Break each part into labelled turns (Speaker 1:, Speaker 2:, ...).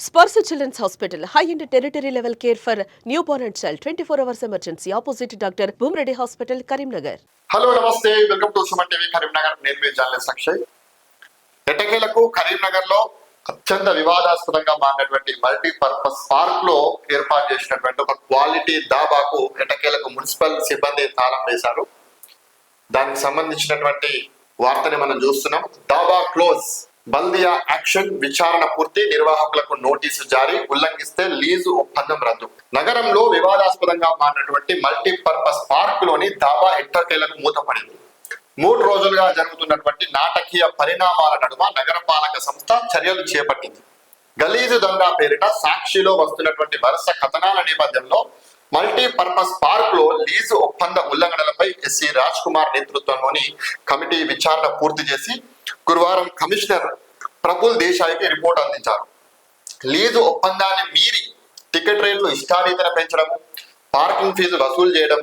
Speaker 1: Sparsa Children's Hospital, high-end territory level care for newborn and child, 24 hours emergency, opposite Dr. Bhumreddy Hospital, Karimnagar.
Speaker 2: Hello నమస్తే, welcome to Suman TV Karimnagar. నేను మీ journalist Akshay. ఎట్టకేలకు కరీంనగర్ లో అత్యంత వివాదాస్పదంగా మారినటువంటి మల్టీపర్పస్ పార్క్ లో ఏర్పాటు చేసినటువంటి ఒక క్వాలిటీ దాబాకు ఎట్టకేలకు మున్సిపల్ సిబ్బంది తాళం వేశారు. దానికి సంబంధించినటువంటి వార్తని మనం చూస్తున్నాం. దాబా క్లోజ్, బల్దియా యాక్షన్, విచారణ పూర్తి, నిర్వాహకులకు నోటీసు జారీ, ఉల్లంఘిస్తే లీజు ఒప్పందం రద్దు. నగరంలో వివాదాస్పదంగా మారినటువంటి మల్టీపర్పస్ పార్క్ లోని దాబా ఎట్టకేలకు మూతపడింది. 3 రోజులుగా జరుగుతున్నటువంటి నాటకీయ పరిణామాల నడుమ నగరపాలక సంస్థ చర్యలు చేపట్టింది. గలీజు దందా పేరిట సాక్షిలో వస్తున్నటువంటి వరుస కథనాల నేపథ్యంలో మల్టీపర్పస్ పార్క్ లో లీజు ఒప్పంద ఉల్లంఘనలపై ఎస్సీ రాజ్ కుమార్ నేతృత్వంలోని కమిటీ విచారణ పూర్తి చేసి గురువారం కమిషనర్ ప్రఫుల్ దేశాయికి రిపోర్ట్ అందించారు. లీజు ఒప్పందాన్ని మీరి టికెట్ రేట్లు ఇష్టారీతన పెంచడం, పార్కింగ్ ఫీజు వసూలు చేయడం,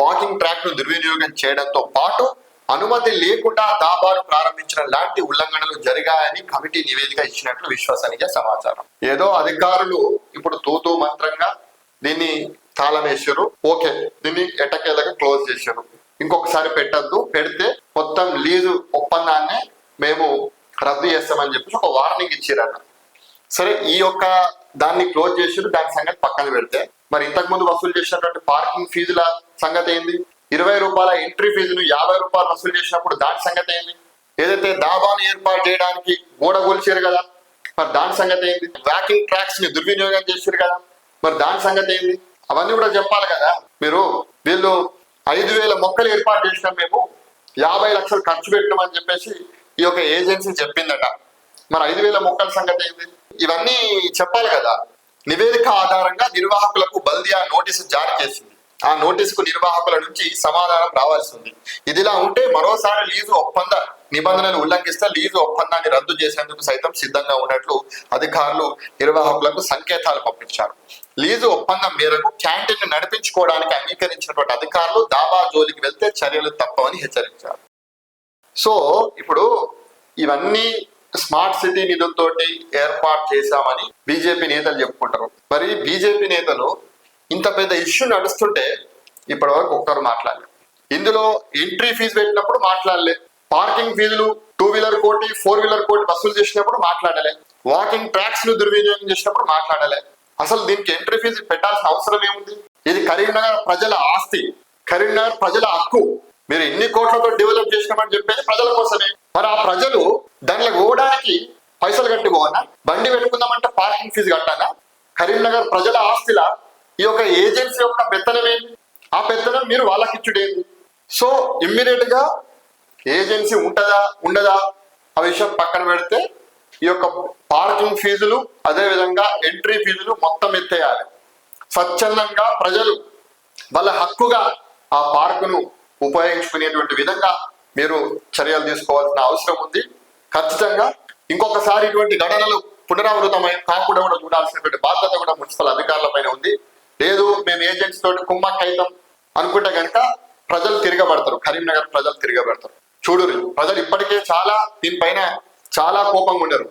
Speaker 2: వాకింగ్ ట్రాక్ ను దుర్వినియోగం చేయడంతో పాటు అనుమతి లేకుండా దాబాను ప్రారంభించడం లాంటి ఉల్లంఘనలు జరిగాయని కమిటీ నివేదిక ఇచ్చినట్లు విశ్వసనీయ సమాచారం. ఏదో అధికారులు ఇప్పుడు తూతూ మంత్రంగా దీన్ని తాళం వేసారు. ఓకే, దీన్ని ఎట్టకేలకు క్లోజ్ చేశారు. ఇంకొకసారి పెట్టద్దు, పెడితే మొత్తం లీజు ఒప్పందాన్ని మేము రద్దు చేస్తామని చెప్పేసి ఒక వార్నింగ్ ఇచ్చారన్న. సరే, ఈ యొక్క దాన్ని క్లోజ్ చేసారు, దాని సంగతి పక్కన పెడితే మరి ఇంతకు ముందు వసూలు చేసినటువంటి పార్కింగ్ ఫీజుల సంగతి ఏంది? 20 రూపాయల ఎంట్రీ ఫీజును 50 రూపాయలు వసూలు చేసినప్పుడు దాని సంగతి ఏంది? ఏదైతే దాబాను ఏర్పాటు చేయడానికి గోడ కూల్చారు కదా, మరి దాని సంగతి ఏంది? వాకింగ్ ట్రాక్స్ ని దుర్వినియోగం చేశారు కదా, మరి దాని సంగతి ఏంది? అవన్నీ కూడా చెప్పాలి కదా. వీళ్ళు 5,000 మొక్కలు ఏర్పాటు చేసినాం, మేము 50 లక్షలు ఖర్చు పెట్టినామని చెప్పేసి ఈ యొక్క ఏజెన్సీ చెప్పిందట. మరి 5,000 మొక్కల సంగతి ఏంది? ఇవన్నీ చెప్పాలి కదా. నివేదిక ఆధారంగా నిర్వాహకులకు బల్దియా నోటీసు జారీ చేసింది. ఆ నోటీసుకు నిర్వాహకుల నుంచి సమాధానం రావాల్సి ఉంది. ఇదిలా ఉంటే మరోసారి లీజు ఒప్పంద నిబంధనలు ఉల్లంఘిస్తే లీజు ఒప్పందాన్ని రద్దు చేసేందుకు సైతం సిద్ధంగా ఉన్నట్లు అధికారులు నిర్వాహకులకు సంకేతాలు పంపించారు. లీజు ఒప్పందం మేరకు క్యాంటీన్ నడిపించుకోవడానికి అంగీకరించినటువంటి అధికారులు దాబా జోలికి వెళ్తే చర్యలు తప్పవని హెచ్చరించారు. సో ఇప్పుడు ఇవన్నీ స్మార్ట్ సిటీ నిధులతోటి ఏర్పాటు చేశామని బీజేపీ నేతలు చెప్పుకుంటారు. మరి బీజేపీ నేతలు ఇంత పెద్ద ఇష్యూ నడుస్తుంటే ఇప్పటి వరకు ఒక్కరు మాట్లాడలేదు. ఇందులో ఎంట్రీ ఫీజు పెట్టినప్పుడు మాట్లాడలే, పార్కింగ్ ఫీజులు 2 వీలర్ కోటి 4 వీలర్ కోటి వసూలు చేసినప్పుడు మాట్లాడలే, వాకింగ్ ట్రాక్స్ ను దుర్వినియోగం చేసినప్పుడు మాట్లాడలే. అసలు దీనికి ఎంట్రీ ఫీజు పెట్టాల్సిన అవసరం ఏముంది? ఇది కరీంనగర్ ప్రజల ఆస్తి, కరీంనగర్ ప్రజల హక్కు. మీరు ఎన్ని కోట్లతో డెవలప్ చేసినామని చెప్పేది ప్రజల కోసమే. మరి ఆ ప్రజలు దాంట్లో పోవడానికి పైసలు కట్టుకోవన్నా? బండి పెట్టుకుందామంటే పార్కింగ్ ఫీజు కట్టానా? కరీంనగర్ ప్రజల ఆస్తిలా ఈ యొక్క ఏజెన్సీ యొక్క పెత్తనం ఏంటి? ఆ పెత్తనం మీరు వాళ్ళకి ఇచ్చుడేంది? సో ఇమ్మీడియట్ గా ఏజెన్సీ ఉంటదా ఉండదా ఆ విషయం పక్కన పెడితే ఈ యొక్క పార్కింగ్ ఫీజులు అదే విధంగా ఎంట్రీ ఫీజులు మొత్తం ఎత్తేయాలి. స్వచ్ఛందంగా ప్రజలు వాళ్ళ హక్కుగా ఆ పార్కును ఉపయోగించుకునేటువంటి విధంగా మీరు చర్యలు తీసుకోవాల్సిన అవసరం ఉంది. ఖచ్చితంగా ఇంకొకసారి ఇటువంటి ఘటనలు పునరావృతమై కాకుండా కూడా చూడాల్సినటువంటి బాధ్యత కూడా మున్సిపల్ అధికారుల పైన ఉంది. లేదు మేము ఏజెంట్స్ తోటి కుమ్మక్కైతాం అనుకుంటే కనుక ప్రజలు తిరగబడతారు, కరీంనగర్ ప్రజలు తిరగబడతారు. చూడురి, ప్రజలు ఇప్పటికే దీనిపైన చాలా కోపంగా ఉండరు.